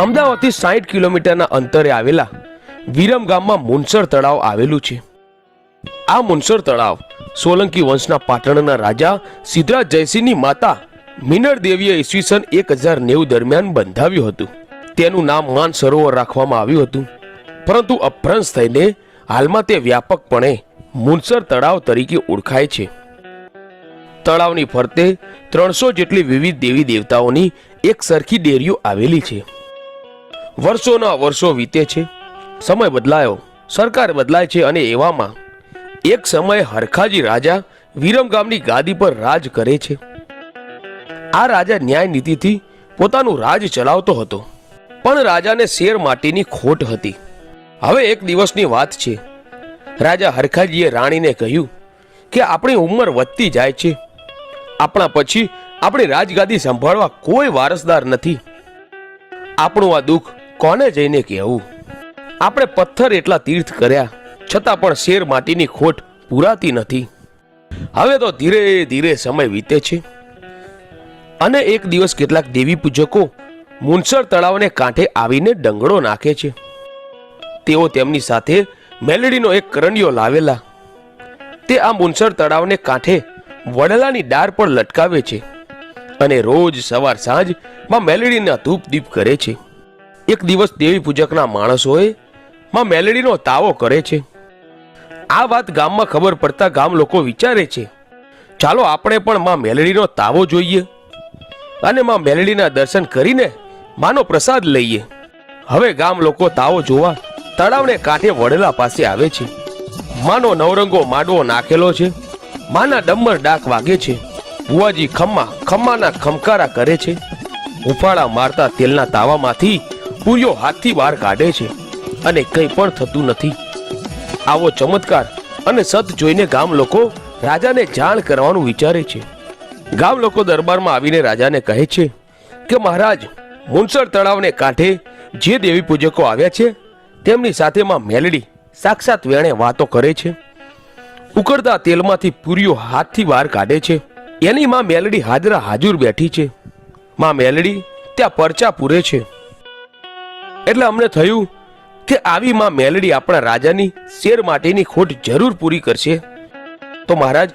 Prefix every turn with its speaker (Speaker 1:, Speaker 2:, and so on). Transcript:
Speaker 1: અમદાવાદથી 60 કિલોમીટરના અંતરે આવેલા વિરમ ગામમાં મુનસર તળાવ આવેલું છે. આ મુનસર તળાવ સોલંકી વંશના પાટણના રાજા સિદ્ધરાજ જયસિંહની માતા મિનળ દેવીએ ઈસવીસન 1090 દરમિયાન બંધાવ્યું હતું. તેનું નામ માન સરોવર રાખવામાં આવ્યું હતું, પરંતુ અભ્રંશ થઈને હાલમાં તે વ્યાપકપણે મુનસર તળાવ તરીકે ઓળખાય છે. તળાવની ફરતે 300 જેટલી વિવિધ દેવી દેવતાઓની એક સરખી ડેરીઓ આવેલી છે. વર્ષોના વર્ષો વીતે છે, સમય બદલાયો, સરકાર બદલાય છે, અને એવામાં એક સમયે હરખાજી રાજા વિરમ ગામની ગાદી પર રાજ કરે છે. આ રાજા ન્યાય નીતિથી પોતાનું રાજ ચલાવતો હતો, પણ રાજાને શેર માટીની ખોટ હતી. હવે એક દિવસની વાત છે. રાજા હરખાજીએ રાણીને કહ્યું કે આપણી ઉંમર વધતી જાય છે, આપણા પછી આપણી રાજગાદી સંભાળવા કોઈ વારસદાર નથી. આપણું આ દુઃખ કોને જઈને કહેવું? આપણે પથ્થર એટલા તીર્થ કર્યા છતાં પણ શેર માટીની ખોટ પૂરાતી નથી. હવે તો ધીરે ધીરે સમય વીતે છે, અને એક દિવસ કેટલાક દેવી પૂજકો મુનસર તળાવને કાંઠે આવીને ડંગળો નાખે છે. તેઓ તેમની સાથે મેલડીનો એક કરંડિયો લાવેલા. તે આ મુનસર તળાવને કાંઠે વડલાની ડાળ પર લટકાવે છે અને રોજ સવાર સાંજ માં મેલડીના ધૂપ દીપ કરે છે. એક દિવસ દેવી પૂજકના માણસોએ માં મેલડીનો તાવો કરે છે. આ વાત ગામમાં ખબર પડતા ગામ લોકો વિચારે છે, ચાલો આપણે પણ માં મેલડીનો તાવો જોઈએ અને માં મેલડીના દર્શન કરીને માનો પ્રસાદ લઈએ. હવે ગામ લોકો તાવો જોવા તળાવને કાંઠે વડલા પાસે આવે છે. માનો નવરંગો માંડવો નાખેલો છે, માના ડમર ડાક વાગે છે, બુવાજી ખમ્મા ખમ્માના ખમકારા કરે છે. ઉફાળા મારતા તેલના તાવામાંથી પૂરીઓ હાથથી બહાર કાઢે છે અને કંઈ પણ થતું નથી. આવો ચમત્કાર અને સત જોઈને ગામ લોકો રાજાને જાણ કરવાનું વિચારે છે. ગામ લોકો દરબારમાં આવીને રાજાને કહે છે કે મહારાજ, મુનસર તળાવને કાંઠે જે દેવી પૂજકો આવ્યા છે તેમની સાથે માં મેલડી સાક્ષાત વેણે વાતો કરે છે, ઉકળતા તેલમાંથી પૂરીઓ હાથથી બહાર કાઢે છે. એની માં મેલડી હાજરા હાજર બેઠી છે. માં મેલડી ત્યાં પરચા પૂરે છે. એટલે અમને થયું કે આવી માં મેલડી આપણા રાજાની શેર માટેની ખોટ જરૂર પૂરી કરશે. તો મહારાજ,